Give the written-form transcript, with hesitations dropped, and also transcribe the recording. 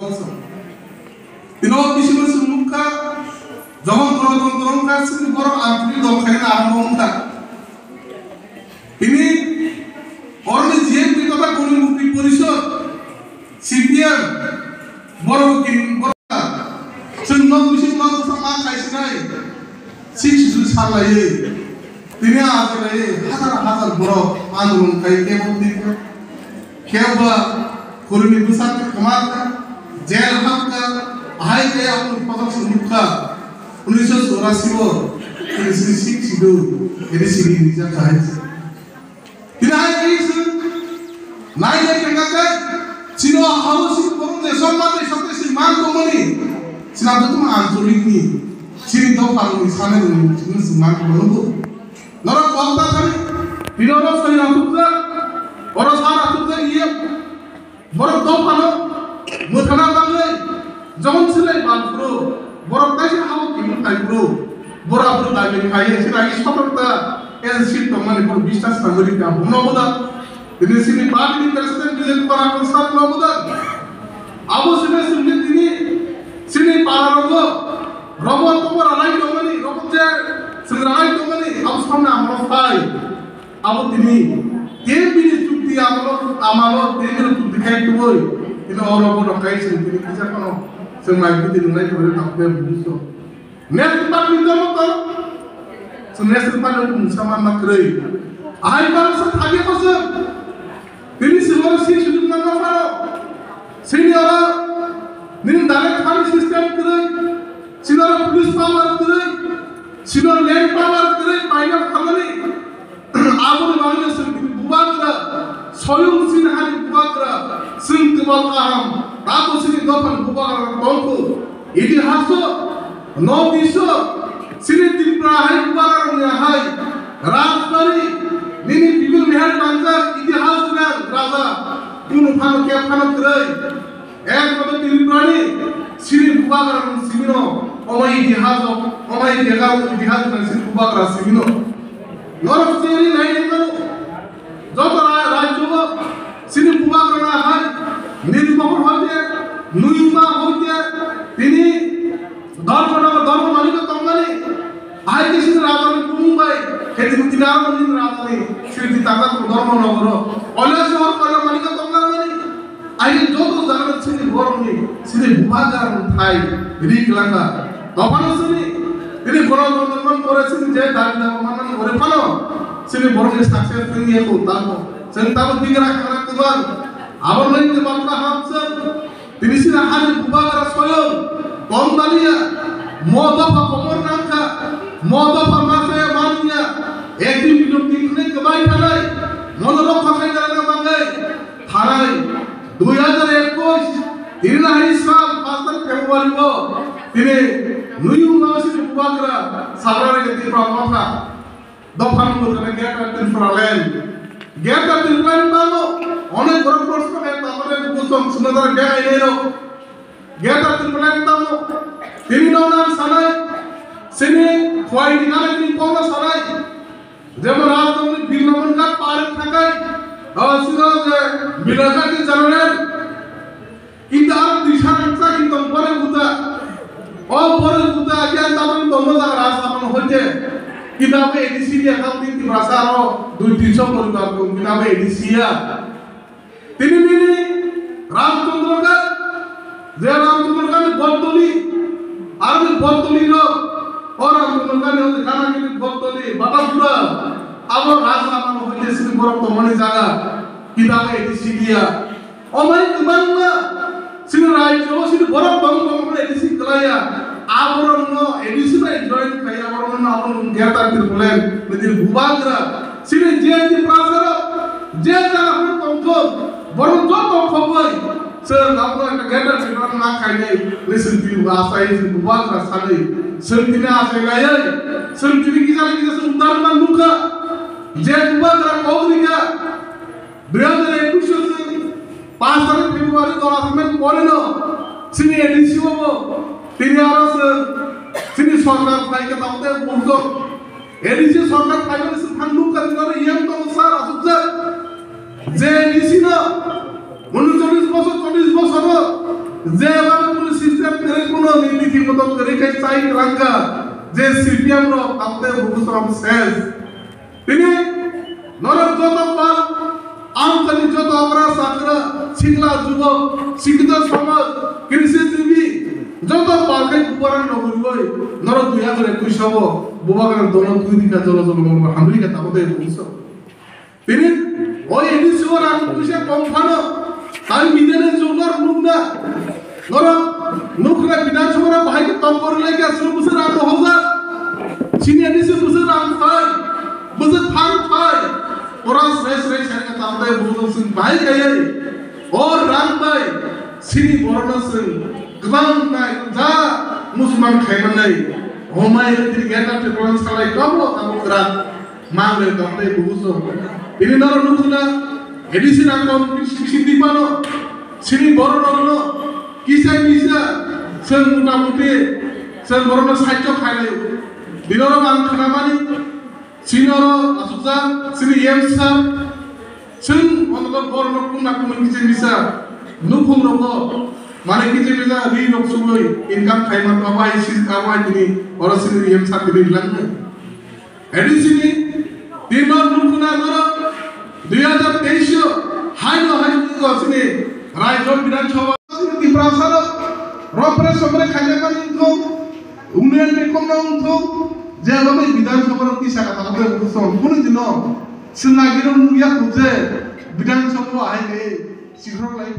Tino bisino sumuka jangan dorong kasih borong antri dong kain armong tak. Ini orang jian di kota kuning bukti polisor CPM borong kin borong senang bisino sama kain sinai sih salah ye. Tini aja ye hazar borong andung kain kebun tipe keba kuning besar kemana jail hamka hai kayak aku pasang semuka 1984 ini sih sido ini sini bisa kahit tidak hai itu naik yang kengkak sino harus sih porong deh sama deh sampai si mantu mani sinatu tuh anjurin nih sini tahu kalau misalnya dulu sini si mantu menunggu orang kota kali tidak orang saya natupnya orang saya natupnya iya orang tahu kalau mukana bangai jangan silai bal bro borok tadi hawa kimun kai bro bora bro lagi kai sih lagi stopper ta sih teman itu bisnis nagari ka buno boda ini sini bagi di presiden bilang para konsul buno boda abu sini para robot topor alai domani robot je sengalai domani abu samna amro fai abu tini bini cukti amalo tini kai tuoi ini orang bodoh kai sini bisa kono semai itu dinilai kepada takdir begitu. Nes tempat minta motor, senes tempat itu sama makrai. Ahai bangsa lagi pasal, ini semua sih sudah mengamal. Sini orang, ini direct fund system kerai, sini orang police power kerai, sini orang land power kerai, final khamani. Abu ni mana sini buatlah, soyung sini hari buatlah, sini kebal kaham. Aku sini dopan bukan tongku. Ini hasil no bisa sini Tripura bukan hai Rajbari ini people mehar bangsa ini hasilnya raja pun fano kaya fano kerai pada Tripura ni sini bukan simino omai dihas dengan sini bukan simino north sini lain itu jauh raja sini bukan hai Nirmoh होते नुयुमा होते तिनी धर्म मालिक तंगनी आय किसी राजानी मुंबई खेती तिनार मंदिर राजानी श्री ताका धर्म नगर अलग शहर कला मालिक तंगनी आय जो जगत सिनी बोरनी सिनी बुबागार थाई रिक लंगा तफान सिनी तिनी गणतंत्र करे सिनी जे दाबी मानन करे फानो सिनी बोरनी सक्सेस थिंग ये को ताको संताव दिगरा करा कुबार আবার লাইতে বাংলা হামসন তিনি সিনা হাজি বুবাগার স্বয়ং কমদালিয়া মদফা কমর নামকা মদফা মাসে মানিয়া একদিন বিলুপ তিননে কবাই থানাই মনোরক্ষা খাইদারা বাঙ্গাই থানাই 2021 তিরনাহি সাল 5 ফেব্রুয়ারি তিনি নুয়ু মাসে বুবাগার সাবরারে গতি প্রমাণা দফান করে গেটা তিনফরালেন গেটা তিনলেন বানো অনেক বড় প্রশ্ন আমাদের বুঝম সুন্দর গেটা এলো গেটা তিনলেন বানো তিনি নওনার সানাই সিনি খোয়াই দিনালে তিনি কোন সানাই যেমন রাজধানী বিলনমনগা পারে থাকাই সিনো যে বিরাজাতি জানেন কিন্তু আর দিশানসা কিন্তু পরে বুতা পরে বুতা আগে তারপর তোমরা রাজধানী হইতে কিতাবে এডিসিয়া কাউন্টিং কি ভাষারো 2-300 পরিবার কোন কিতাবে এডিসিয়া তিনি রামচন্দ্রকা যে রামচন্দ্রকা বদলি আর বদলি র और রামচন্দ্রকা ने গানা কি বদলি বাটাপুরা আবার রাজা নাম হইতে সিনি বড় তো মনে জায়গা কিতাবে এডিসিয়া অমাই বাংলা সিনি রাজ্য সিনি বড় বাংলা এডিসি কলায়া आवरण एडिसी में जॉइन कई आवरण आवरण गेता तिरपुलेन नदीर बुबाग्रा सिने जेती प्रासर जे जाहु तंको बरु जो तंको बय से नामो एक गेटा तिरन ना खाइने लिसन ति आसाई बुबाग्रा साले संतिने आसे गाय संतिने की जाले की सुंदर मान मुखा जे बुबाग्रा कौरिका 2021 से 5 फेब्रुआरी 2000 में पड़ेनो सिने एडिसी हो তিনি আরস তিনি সরকার ফাইকে তামতে বলতো এডিসি সরকার ফাইকে ফান্ডু করে ইয়াম তো স্যার আসুক যে এডিসি না 39 বছর 40 বছর যেভাবে কোনো সিস্টেম করে কোনো নীতি মতো করে খাই চাই রাখা যে সিপিএম র তাতে ভূষণ শেষ তিনি নরক যত পাল আন্তরিক যত অপরাধ ছাত্র শিখলা যুবক শিক্ষিত সমাজ কৃষিজীবী যত পালকে কুপারান নগরী নরক 2021 হব বুবাগান দল দুই দিকা জলজল হামরিকা তাদের ভূষণ তিনি ওই এডিসিওর আকুশে কমফানো তাই বিধানের জোগার নুক না নরক নুকরা বিধানসভা ভাইকে তম্পর লেগে 10 বছর আগে হজা সিনিয়র এডিসি বছর আগে থাই বছর থান থাই ওরা রেস রেস এর তাদের ভূষণ সিং ভাই গায়ে और राम भाई सिनी बरना सिंह गबां नाय जा मुसलमान खायमान नाय हमाय तिर गेटा ते प्रॉन्स खालाय तबो ताबोरा मांगले तबे बुझो ini naro nukuna edisi nakon sisi pano sini borono kisah kisah sen muta-muti sen borono sahaja khailay dinoro mang khanamani sinoro asuksa sini yemsa sen onotor borono kuna kumin kisah bisa nukung roko mana kisah bisa ri nok sugoi income khaiman apa isi apa ini orang sini yemsa kini lang edisi ni dinoro nukuna noro 2023 হাইনো গছনে Raiganj বিধানসভা city প্রাসাদ রপরে সমরে খাইলে পানি তো উন্নয়ন কম না তো যেভাবে বিধানসভার কি শাখা তাদের কোন দিন সিনাগির মুইয়া খুঁজে বিধানসভা আইলে শীঘ্র লাইফ